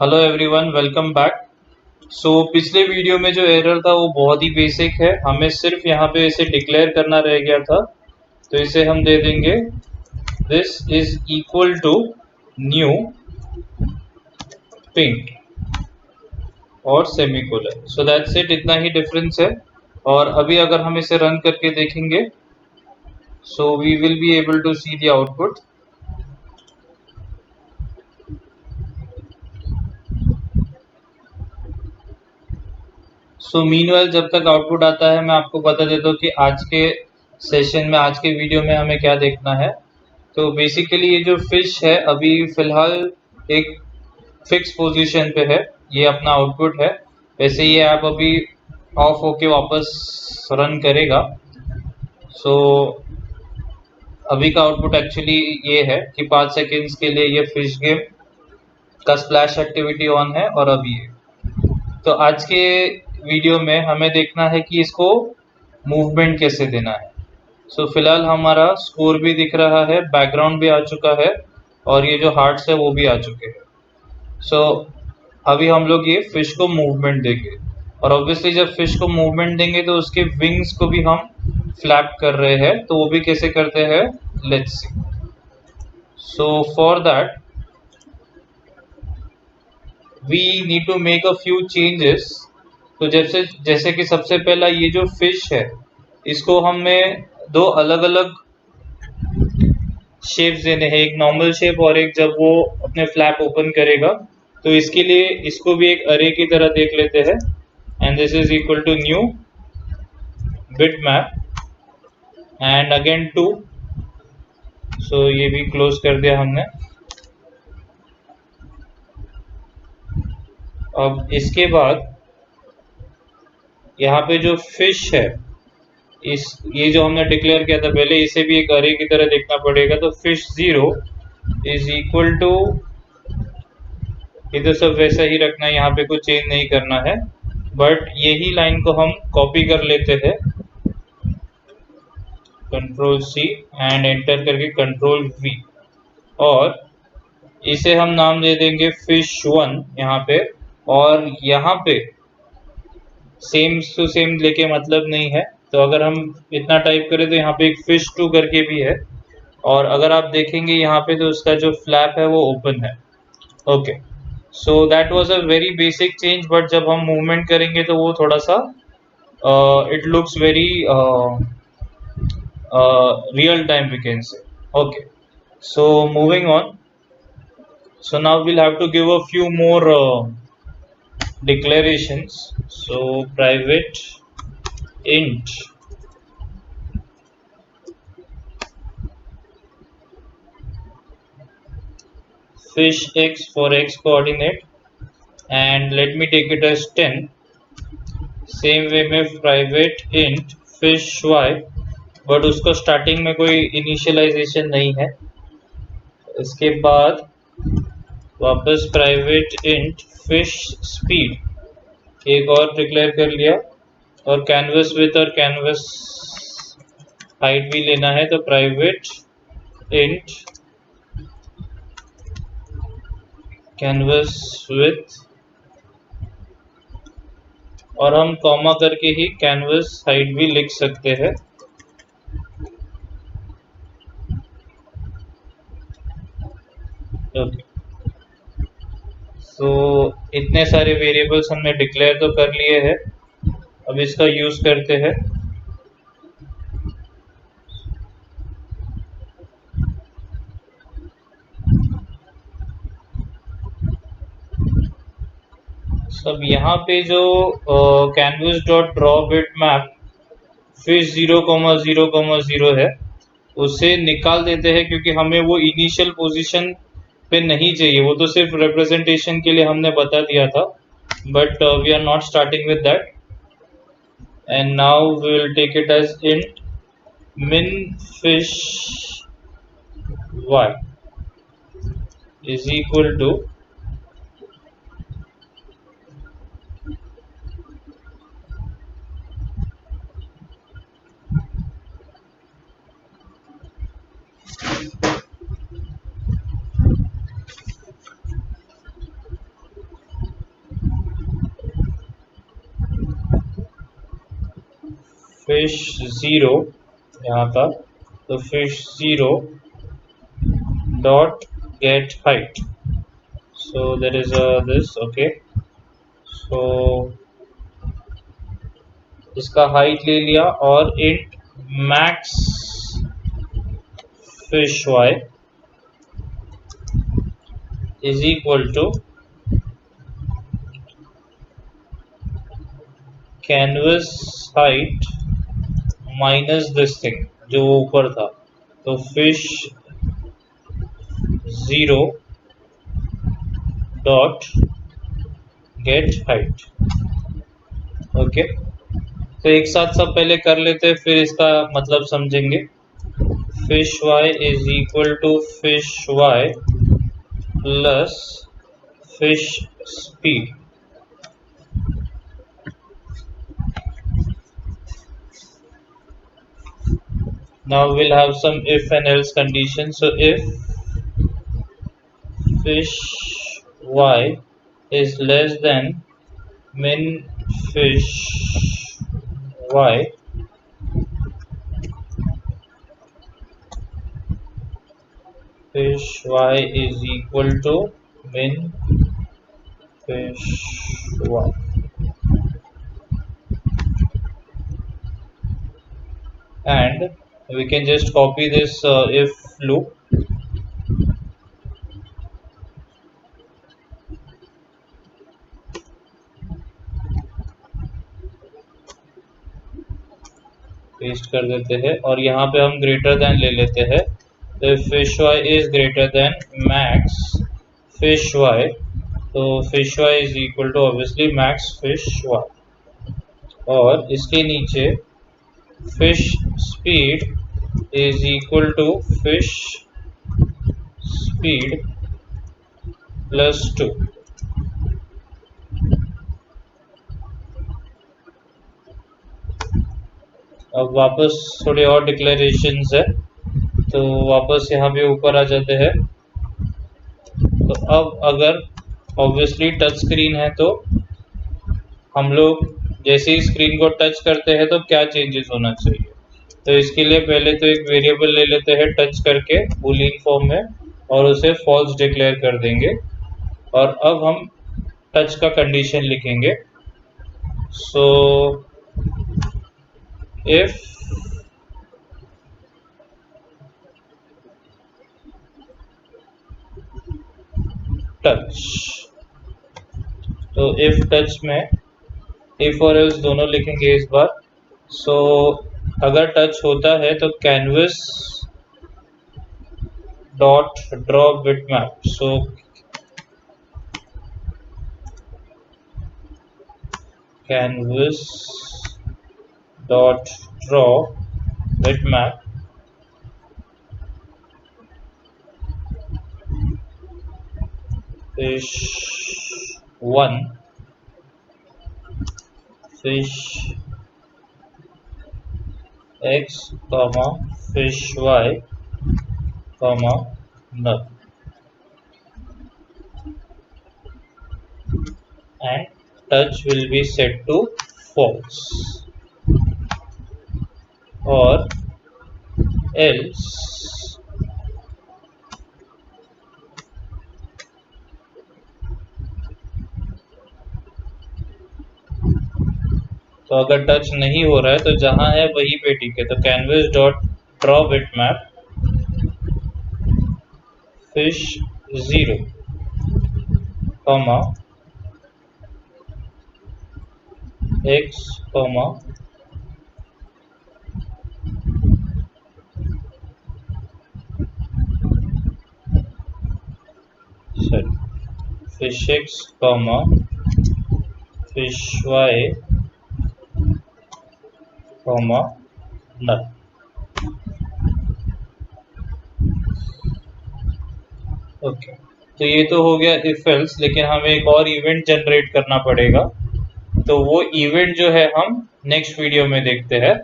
Hello everyone, welcome back. पिछले video में जो एरर था वो बहुत ही बेसिक है। हमें सिर्फ यहाँ पे इसे डिक्लेयर करना रह गया था। तो इसे हम दे देंगे this is equal to new pink और सेमीकोलन। सो दैट्स इट, इतना ही डिफरेंस है। और अभी अगर हम इसे रन करके देखेंगे so we will be able to see the output. Meanwhile जब तक आउटपुट आता है मैं आपको बता देता हूँ कि आज के सेशन में, आज के वीडियो में हमें क्या देखना है। तो बेसिकली ये जो फिश है अभी फिलहाल एक फिक्स पोजीशन पे है, ये अपना आउटपुट है। वैसे ये ऐप अभी ऑफ होके वापस रन करेगा। सो अभी का आउटपुट एक्चुअली ये है कि 5 सेकेंड्स के लिए ये फिश गेम का स्प्लैश एक्टिविटी ऑन है और अभी है। तो आज के वीडियो में हमें देखना है कि इसको मूवमेंट कैसे देना है। फिलहाल हमारा स्कोर भी दिख रहा है, बैकग्राउंड भी आ चुका है और ये जो हार्ट्स है वो भी आ चुके हैं। सो अभी हम लोग ये फिश को मूवमेंट देंगे और ऑब्वियसली जब फिश को मूवमेंट देंगे तो उसके विंग्स को भी हम फ्लैप कर रहे हैं। तो वो भी कैसे करते हैं, let's see. For that we need to make a few changes. तो जैसे जैसे कि सबसे पहला ये जो फिश है इसको हमें दो अलग अलग शेप्स देने हैं, एक नॉर्मल शेप और एक जब वो अपने फ्लैप ओपन करेगा। तो इसके लिए इसको भी एक अरे की तरह देख लेते हैं। And this is equal to new bitmap and again two. ये भी क्लोज कर दिया हमने। अब इसके बाद यहाँ पे जो फिश है, इस ये जो हमने डिक्लेयर किया था पहले, इसे भी एक अरे की तरह देखना पड़ेगा। तो फिश 0 इज इक्वल टू, ये तो सब वैसा ही रखना है, यहाँ पे कुछ चेंज नहीं करना है। बट यही लाइन को हम कॉपी कर लेते हैं, कंट्रोल सी एंड एंटर करके कंट्रोल वी, और इसे हम नाम दे देंगे fish1 यहाँ पे। और यहाँ पे सेम टू सेम लेके मतलब नहीं है, तो अगर हम इतना टाइप करें तो यहाँ पे एक fish2 करके भी है। और अगर आप देखेंगे यहाँ पे तो उसका जो फ्लैप है वो ओपन है। Okay, so that was a very basic change, but जब हम मूवमेंट करेंगे तो वो थोड़ा सा it looks very real time, we can say. Okay, so moving on. So now we'll have to give a few more declarations. So private int fish x for x coordinate, and let me take it as 10. Same way में private int fish y, but उसको starting में कोई initialisation नहीं है। इसके बाद वापस private int fish speed एक और डिक्लेयर कर लिया, और कैनवस विथ और कैनवस हाइट भी लेना है। तो प्राइवेट इंट कैनवस विथ, और हम कॉमा करके ही कैनवस हाइट भी लिख सकते हैं। ओके, इतने सारे वेरिएबल्स हमने डिक्लेयर तो कर लिए हैं, अब इसका यूज करते हैं। सब यहाँ पे जो canvas dot draw bit map fish 0,0,0 है उसे निकाल देते हैं, क्योंकि हमें वो इनिशियल पोजीशन पे नहीं चाहिए। वो तो सिर्फ रिप्रेजेंटेशन के लिए हमने बता दिया था, but we are not starting with that. And now we will take it as int min fish y is equal to fish 0 यहाँ था, तो fish 0 dot get height. So there is a this, okay. So इसका height ले लिया और int max fish y is equal to canvas height minus this thing जो ऊपर था, तो fish 0 dot get height. Okay, तो एक साथ सब पहले कर लेते हैं, फिर इसका मतलब समझेंगे. fish y is equal to fish y plus fish speed. Now we'll have some if and else condition. So if fish y is less than min fish y, fish y is equal to min fish y. And we can just copy this if loop. Paste कर देते हैं और यहाँ पे हम greater than ले लेते हैं. तो if fish y is greater than max fish y, तो fish y is equal to obviously max fish y. और इसके नीचे fish speed is equal to fish speed plus 2. अब वापस थोड़े और डिक्लेरेशंस है, तो वापस यहाँ पे ऊपर आ जाते हैं. तो अब अगर ऑब्वियसली टच स्क्रीन है तो हम लोग जैसे ही स्क्रीन को टच करते हैं तो क्या चेंजेस होना चाहिए. तो इसके लिए पहले तो एक वेरिएबल ले लेते हैं टच करके बूलियन फॉर्म में और उसे फॉल्स डिक्लेयर कर देंगे. और अब हम टच का कंडीशन लिखेंगे. सो if touch, तो if touch में if और else दोनों लिखेंगे इस बार. सो अगर टच होता है तो canvas dot draw bitmap. So canvas dot draw bitmap fish 1 fish x comma fish y comma null, and touch will be set to false. Or else तो अगर टच नहीं हो रहा है तो जहां है वहीं पे ठीक है. तो canvas dot draw bitmap fish 0 comma x comma fish x comma fish y comma null. Okay, तो ये तो हो गया इफ एल्स, लेकिन हमें एक और इवेंट जनरेट करना पड़ेगा. तो वो इवेंट जो है हम नेक्स्ट वीडियो में देखते हैं.